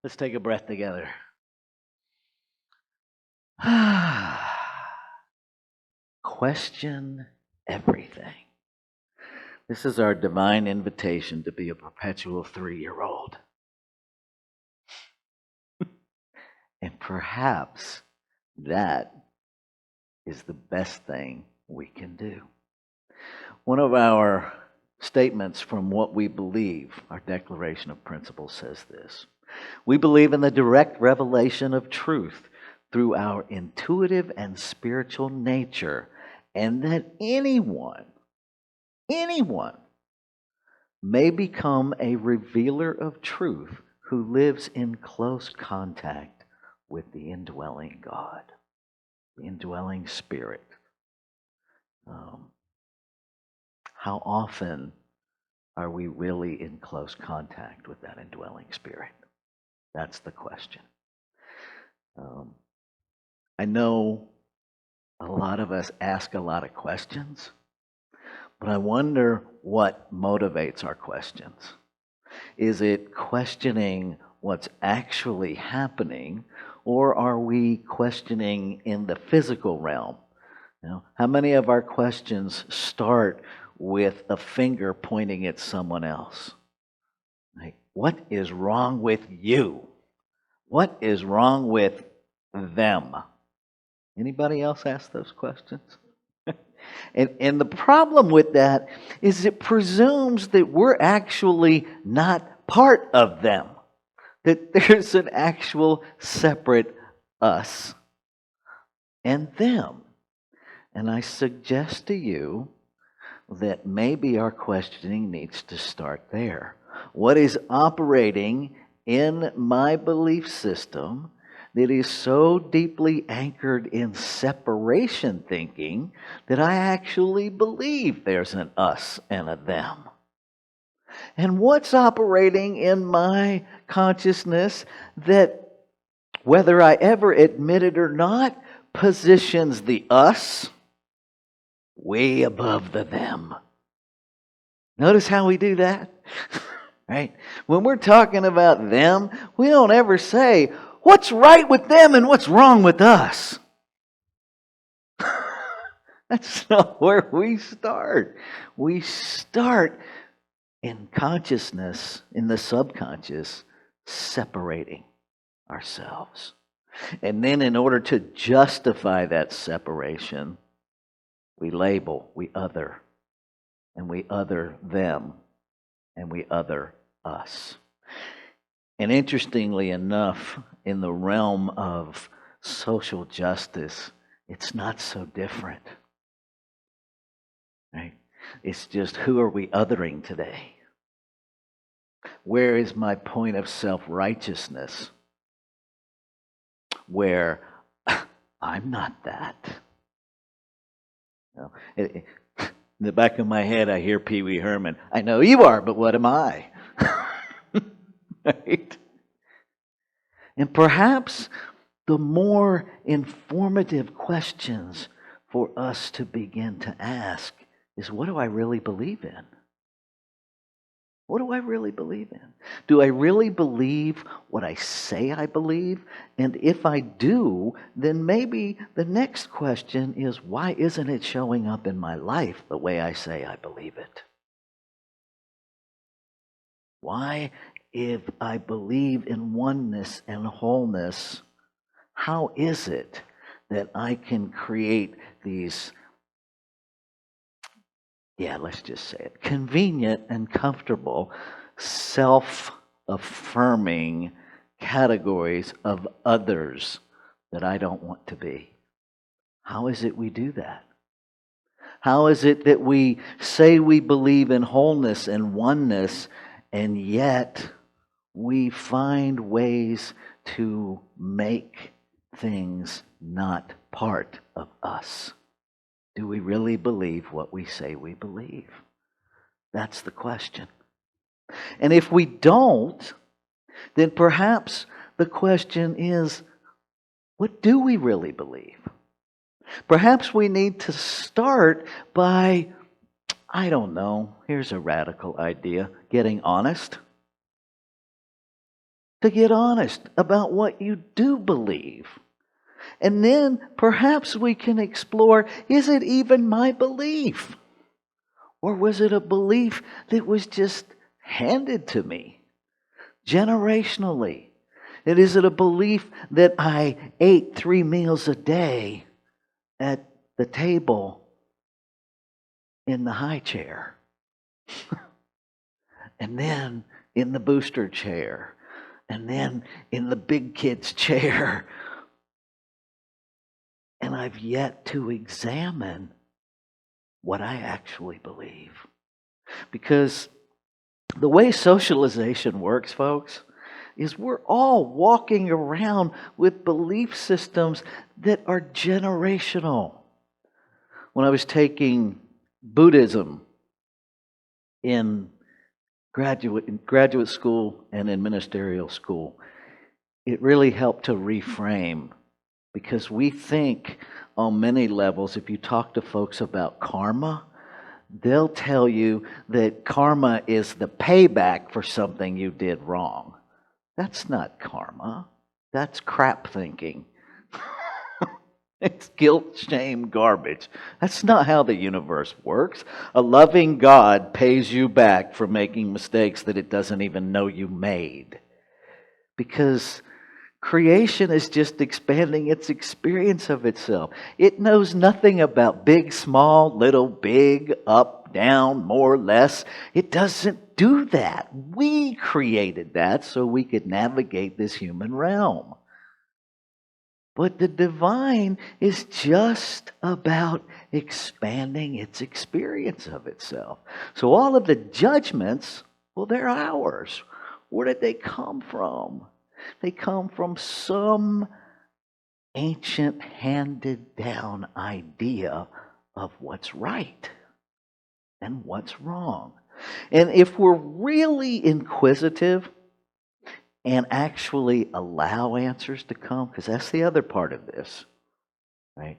Let's take a breath together. Question everything. This is our divine invitation to be a perpetual 3-year-old. And perhaps that is the best thing we can do. One of our statements from what we believe, our Declaration of Principles says this: we believe in the direct revelation of truth through our intuitive and spiritual nature, and that anyone may become a revealer of truth who lives in close contact with the indwelling God, the indwelling Spirit. How often are we really in close contact with that indwelling Spirit? That's the question. I know a lot of us ask a lot of questions, but I wonder what motivates our questions. Is it questioning what's actually happening, or are we questioning in the physical realm? How many of our questions start with a finger pointing at someone else? Like, what is wrong with you? What is wrong with them? Anybody else ask those questions? And the problem with that is it presumes that we're actually not part of them, that there's an actual separate us and them. And I suggest to you that maybe our questioning needs to start there. What is operating in my belief system that is so deeply anchored in separation thinking that I actually believe there's an us and a them? And what's operating in my consciousness that, whether I ever admit it or not, positions the us way above the them? Notice how we do that? Right? When we're talking about them, we don't ever say, what's right with them and what's wrong with us? That's not where we start. We start in consciousness, in the subconscious, separating ourselves. And then in order to justify that separation, we label, we other, and we other them, and we other us. And interestingly enough, in the realm of social justice, it's not so different. Right? It's just, who are we othering today? Where is my point of self-righteousness? Where I'm not that. In the back of my head, I hear Pee Wee Herman. I know you are, but what am I? Right? And perhaps the more informative questions for us to begin to ask is, what do I really believe in? What do I really believe in? Do I really believe what I say I believe? And if I do, then maybe the next question is, why isn't it showing up in my life the way I say I believe it? Why, if I believe in oneness and wholeness, how is it that I can create these, let's just say it, convenient and comfortable, self-affirming categories of others that I don't want to be? How is it we do that? How is it that we say we believe in wholeness and oneness, and yet we find ways to make things not part of us? Do we really believe what we say we believe? That's the question. And if we don't, then perhaps the question is, what do we really believe? Perhaps we need to start by, I don't know, here's a radical idea, getting honest. to get honest about what you do believe. And then perhaps we can explore, is it even my belief? Or was it a belief that was just handed to me generationally? And is it a belief that I ate 3 meals a day at the table in the high chair? And then in the booster chair? And then in the big kid's chair? And I've yet to examine what I actually believe. Because the way socialization works, folks, is we're all walking around with belief systems that are generational. When I was taking Buddhism in graduate school and in ministerial school, it really helped to reframe, because we think on many levels, if you talk to folks about karma, they'll tell you that karma is the payback for something you did wrong. That's not karma. That's crap thinking. It's guilt, shame, garbage. That's not how the universe works. A loving God pays you back for making mistakes that it doesn't even know you made. Because creation is just expanding its experience of itself. It knows nothing about big, small, little, big, up, down, more, less. It doesn't do that. We created that so we could navigate this human realm. But the divine is just about expanding its experience of itself. So all of the judgments, well, they're ours. Where did they come from? They come from some ancient handed down idea of what's right and what's wrong. And if we're really inquisitive and actually allow answers to come, because that's the other part of this, right?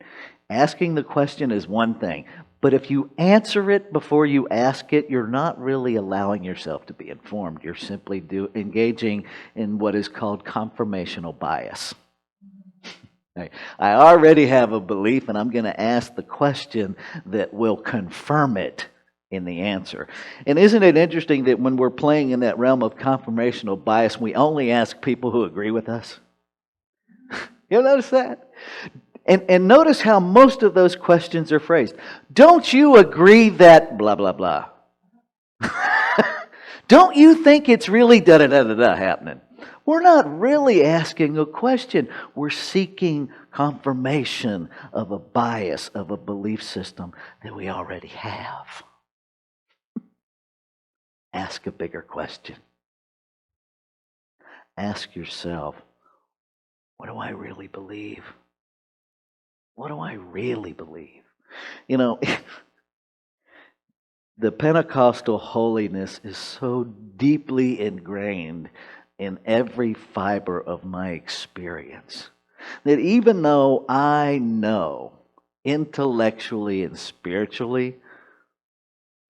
Asking the question is one thing, but if you answer it before you ask it, you're not really allowing yourself to be informed. You're simply engaging in what is called confirmational bias. Right? I already have a belief, and I'm going to ask the question that will confirm it in the answer. And isn't it interesting that when we're playing in that realm of confirmational bias, we only ask people who agree with us? You notice that? And notice how most of those questions are phrased. Don't you agree that blah, blah, blah? Don't you think it's really da-da-da-da-da happening? We're not really asking a question. We're seeking confirmation of a bias, of a belief system that we already have. Ask a bigger question. Ask yourself, what do I really believe? What do I really believe? You know, the Pentecostal holiness is so deeply ingrained in every fiber of my experience that even though I know intellectually and spiritually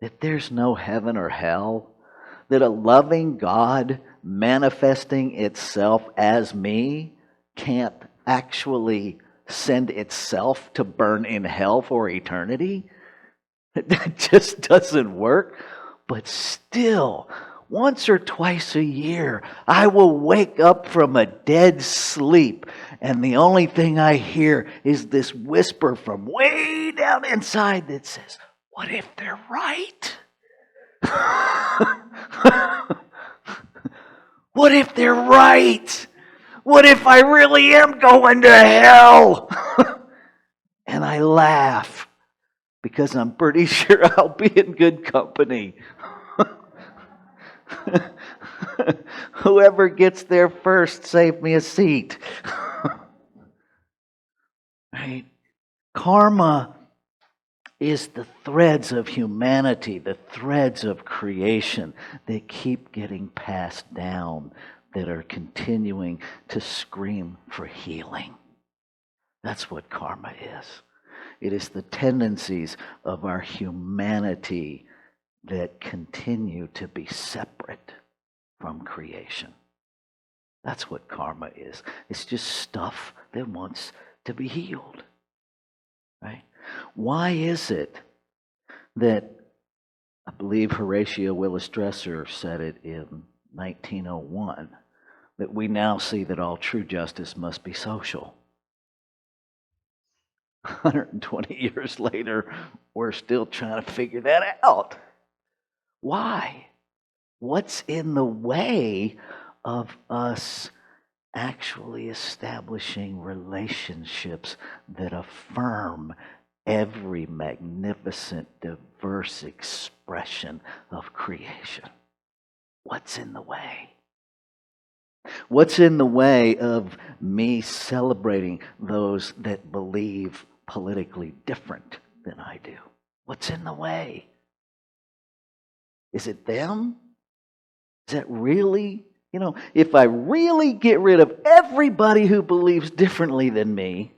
that there's no heaven or hell, that a loving God manifesting itself as me can't actually send itself to burn in hell for eternity. That just doesn't work. But still, once or twice a year, I will wake up from a dead sleep, and the only thing I hear is this whisper from way down inside that says, what if they're right? What if they're right? What if I really am going to hell? And I laugh because I'm pretty sure I'll be in good company. Whoever gets there first, save me a seat. Right? Karma is the threads of humanity, the threads of creation that keep getting passed down, that are continuing to scream for healing. That's what karma is. It is the tendencies of our humanity that continue to be separate from creation. That's what karma is. It's just stuff that wants to be healed. Right? Why is it that, I believe Horatio Willis Dresser said it in 1901, that we now see that all true justice must be social? 120 years later, we're still trying to figure that out. Why? What's in the way of us actually establishing relationships that affirm every magnificent, diverse expression of creation? What's in the way? What's in the way of me celebrating those that believe politically different than I do? What's in the way? Is it them? Is that really, if I really get rid of everybody who believes differently than me,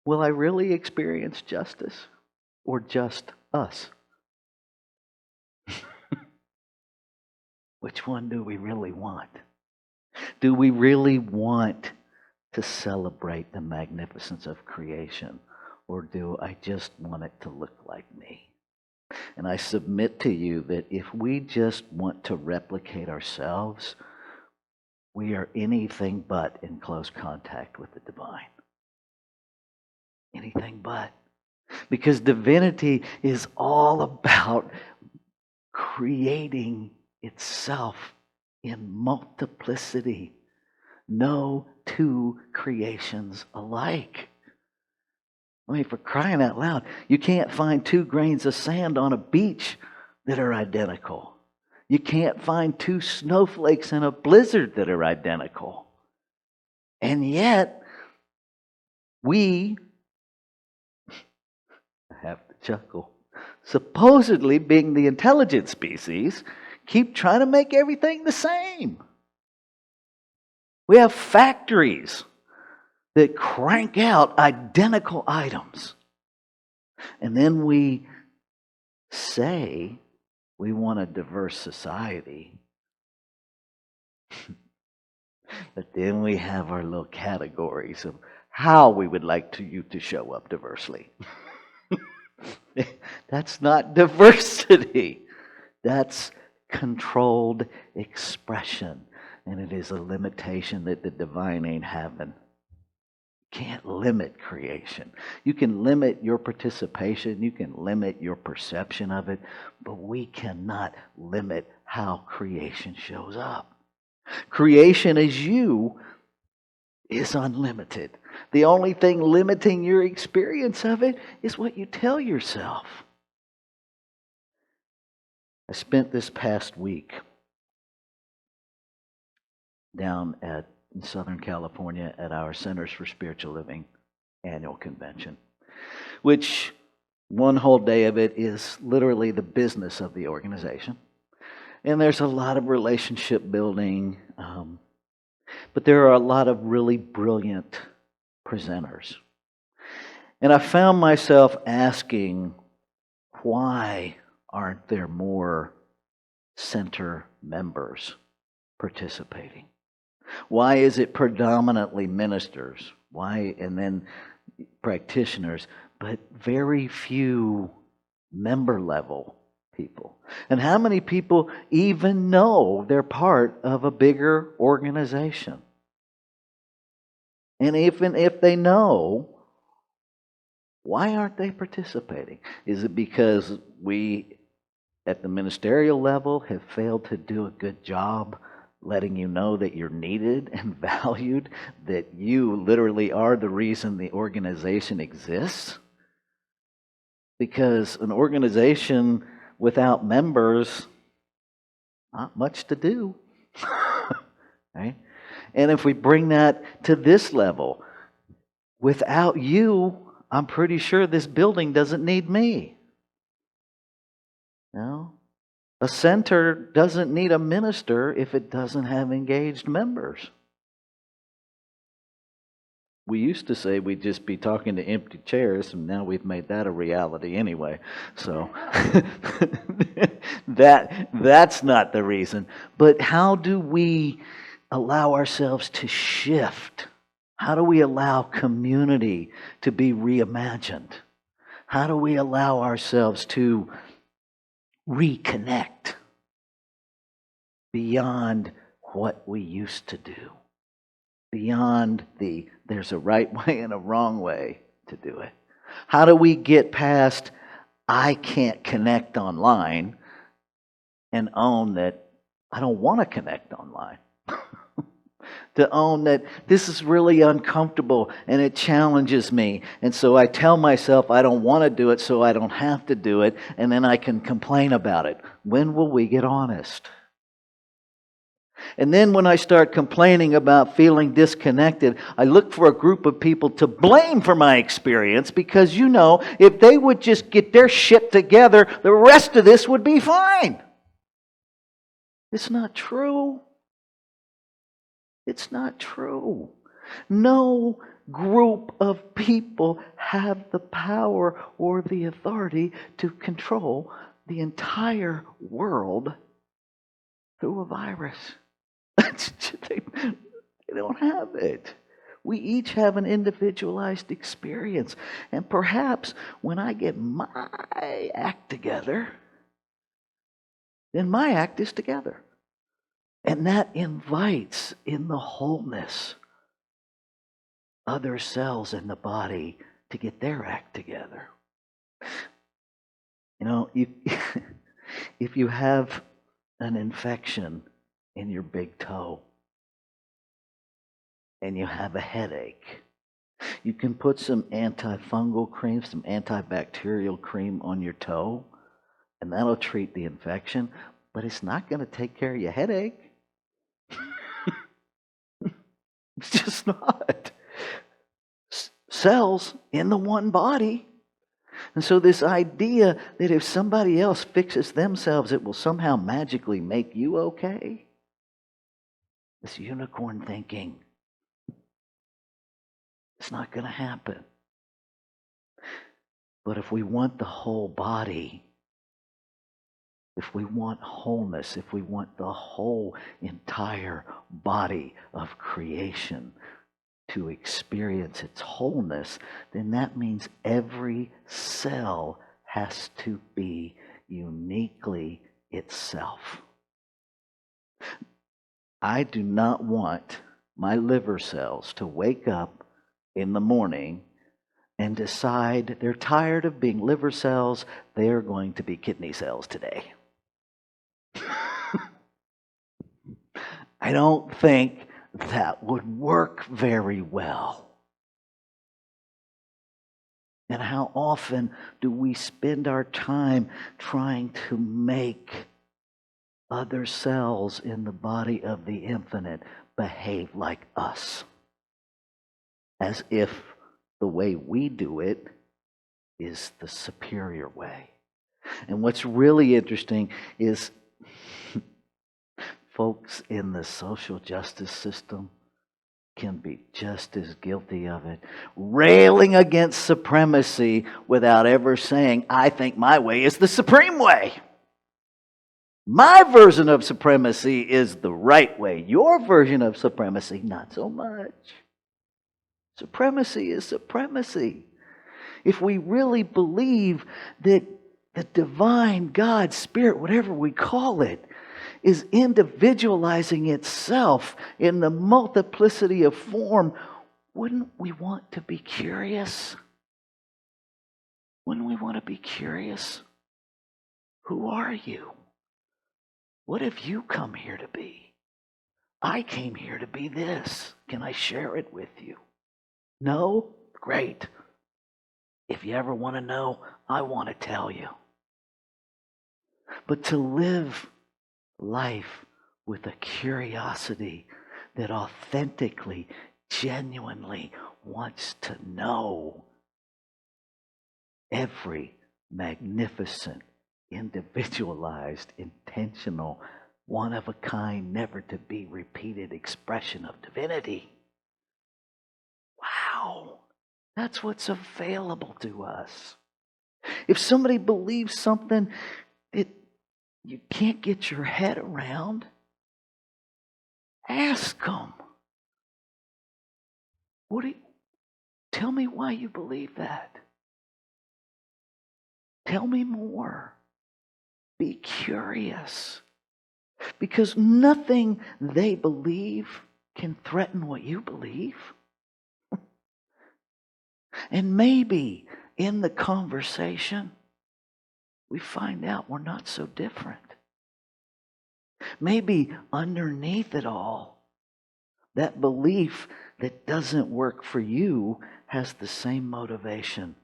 will I really experience justice or just us? Which one do we really want? Do we really want to celebrate the magnificence of creation, or do I just want it to look like me? And I submit to you that if we just want to replicate ourselves, we are anything but in close contact with the divine. Anything but. Because divinity is all about creating itself in multiplicity. No two creations alike. I mean, for crying out loud, you can't find 2 grains of sand on a beach that are identical. You can't find 2 snowflakes in a blizzard that are identical. And yet, we, I have to chuckle, supposedly being the intelligent species, keep trying to make everything the same. We have factories that crank out identical items. And then we say we want a diverse society. But then we have our little categories of how we would like you to show up diversely. That's not diversity. That's controlled expression. And it is a limitation that the divine ain't having. Can't limit creation. You can limit your participation, you can limit your perception of it, but we cannot limit how creation shows up. Creation as you is unlimited. The only thing limiting your experience of it is what you tell yourself. I spent this past week down in Southern California at our Centers for Spiritual Living annual convention, which one whole day of it is literally the business of the organization. And there's a lot of relationship building, but there are a lot of really brilliant presenters. And I found myself asking, why aren't there more center members participating? Why is it predominantly ministers? Why, and then practitioners, but very few member level people? And how many people even know they're part of a bigger organization? And even if they know, why aren't they participating? Is it because we at the ministerial level have failed to do a good job letting you know that you're needed and valued, that you literally are the reason the organization exists? Because an organization without members, not much to do. Right? And if we bring that to this level, without you, I'm pretty sure this building doesn't need me. No? A center doesn't need a minister if it doesn't have engaged members. We used to say we'd just be talking to empty chairs, and now we've made that a reality anyway. So that's not the reason. But how do we allow ourselves to shift? How do we allow community to be reimagined? How do we allow ourselves to reconnect beyond what we used to do? Beyond there's a right way and a wrong way to do it. How do we get past I can't connect online and own that I don't want to connect online? To own that this is really uncomfortable and it challenges me. And so I tell myself I don't want to do it so I don't have to do it, and then I can complain about it. When will we get honest? And then when I start complaining about feeling disconnected, I look for a group of people to blame for my experience, because if they would just get their shit together, the rest of this would be fine. It's not true. It's not true. No group of people have the power or the authority to control the entire world through a virus. They don't have it. We each have an individualized experience. And perhaps when I get my act together, then my act is together. And that invites in the wholeness other cells in the body to get their act together. If you have an infection in your big toe and you have a headache, you can put some antifungal cream, some antibacterial cream on your toe, and that'll treat the infection, but it's not going to take care of your headache. It's just not. Cells in the one body. And so this idea that if somebody else fixes themselves, it will somehow magically make you okay, this unicorn thinking, it's not going to happen. But if we want the whole body, if we want wholeness, if we want the whole entire body of creation to experience its wholeness, then that means every cell has to be uniquely itself. I do not want my liver cells to wake up in the morning and decide they're tired of being liver cells, they are going to be kidney cells today. I don't think that would work very well. And how often do we spend our time trying to make other cells in the body of the infinite behave like us, as if the way we do it is the superior way? And what's really interesting is folks in the social justice system can be just as guilty of it, railing against supremacy without ever saying, I think my way is the supreme way. My version of supremacy is the right way. Your version of supremacy, not so much. Supremacy is supremacy. If we really believe that the divine God, Spirit, whatever we call it, is individualizing itself in the multiplicity of form, wouldn't we want to be curious? Wouldn't we want to be curious? Who are you? What have you come here to be? I came here to be this. Can I share it with you? No? Great. If you ever want to know, I want to tell you. But to live life with a curiosity that authentically, genuinely wants to know every magnificent, individualized, intentional, one-of-a-kind, never-to-be-repeated expression of divinity. Wow, that's what's available to us. If somebody believes something that you can't get your head around, Ask them. Tell me why you believe that. Tell me more. Be curious. Because nothing they believe can threaten what you believe. And maybe in the conversation, we find out we're not so different. Maybe underneath it all, that belief that doesn't work for you has the same motivation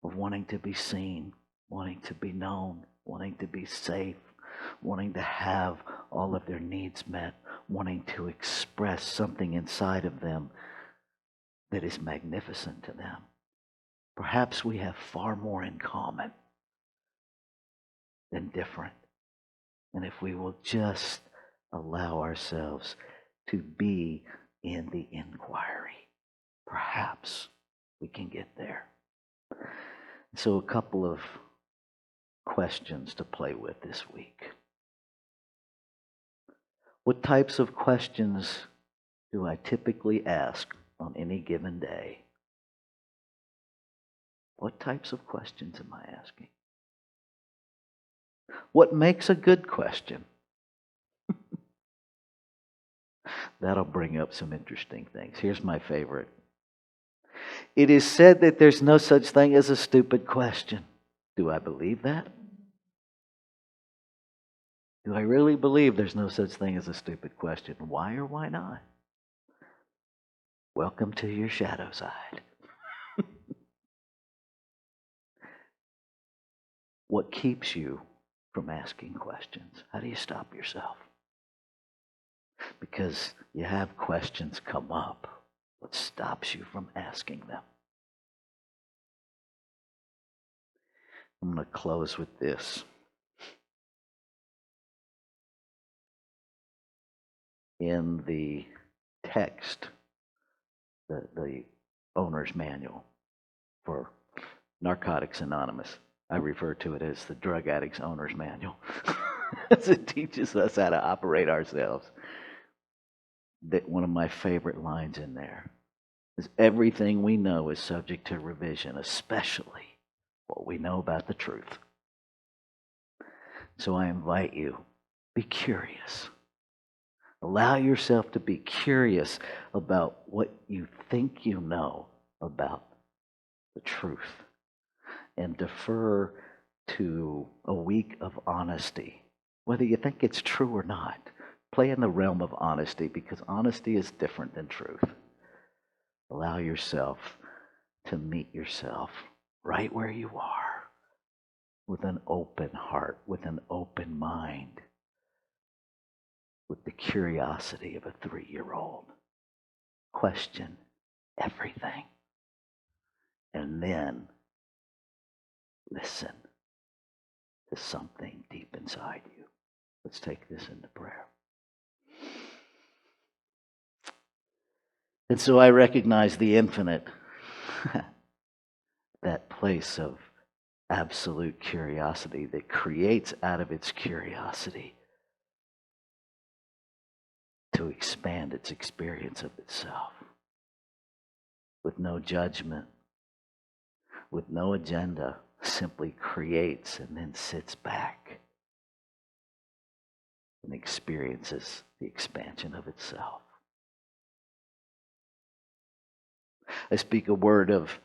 of wanting to be seen, wanting to be known, wanting to be safe, wanting to have all of their needs met, wanting to express something inside of them that is magnificent to them. Perhaps we have far more in common than different. And if we will just allow ourselves to be in the inquiry, perhaps we can get there. So, a couple of questions to play with this week. What types of questions do I typically ask on any given day? What types of questions am I asking? What makes a good question? That'll bring up some interesting things. Here's my favorite. It is said that there's no such thing as a stupid question. Do I believe that? Do I really believe there's no such thing as a stupid question? Why or why not? Welcome to your shadow side. What keeps you from asking questions? How do you stop yourself? Because you have questions come up. What stops you from asking them? I'm going to close with this. In the text, the owner's manual for Narcotics Anonymous, I refer to it as the Drug Addict's Owner's Manual, as it teaches us how to operate ourselves. That one of my favorite lines in there is everything we know is subject to revision, especially what we know about the truth. So I invite you, be curious. Allow yourself to be curious about what you think you know about the truth, and defer to a week of honesty, whether you think it's true or not. Play in the realm of honesty, because honesty is different than truth. Allow yourself to meet yourself right where you are, with an open heart, with an open mind, with the curiosity of a 3-year-old. Question everything. And then listen to something deep inside you. Let's take this into prayer. And so I recognize the infinite, that place of absolute curiosity that creates out of its curiosity to expand its experience of itself with no judgment, with no agenda, simply creates and then sits back and experiences the expansion of itself. I speak a word of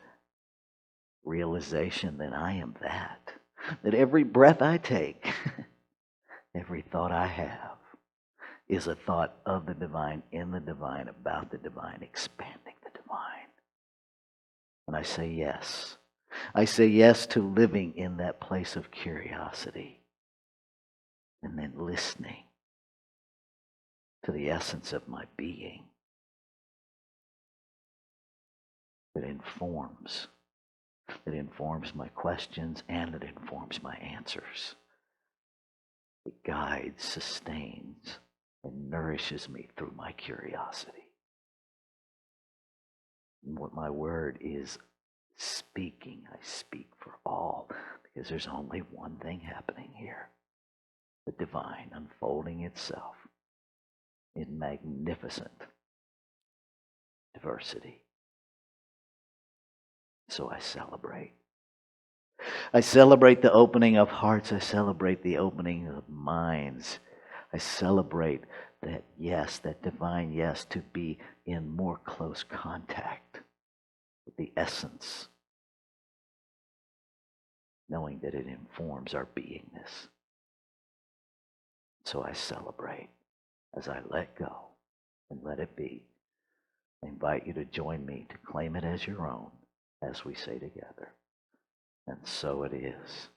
realization that I am that every breath I take, every thought I have, is a thought of the divine, in the divine, about the divine, expanding the divine. And I say yes. I say yes to living in that place of curiosity, and then listening to the essence of my being that informs my questions, and that informs my answers. It guides, sustains, and nourishes me through my curiosity. And what my word is speaking, I speak for all, because there's only one thing happening here: the divine unfolding itself in magnificent diversity. So I celebrate. I celebrate the opening of hearts. I celebrate the opening of minds. I celebrate that yes, that divine yes, to be in more close contact with the essence, knowing that it informs our beingness. So I celebrate as I let go and let it be. I invite you to join me to claim it as your own as we say together. And so it is.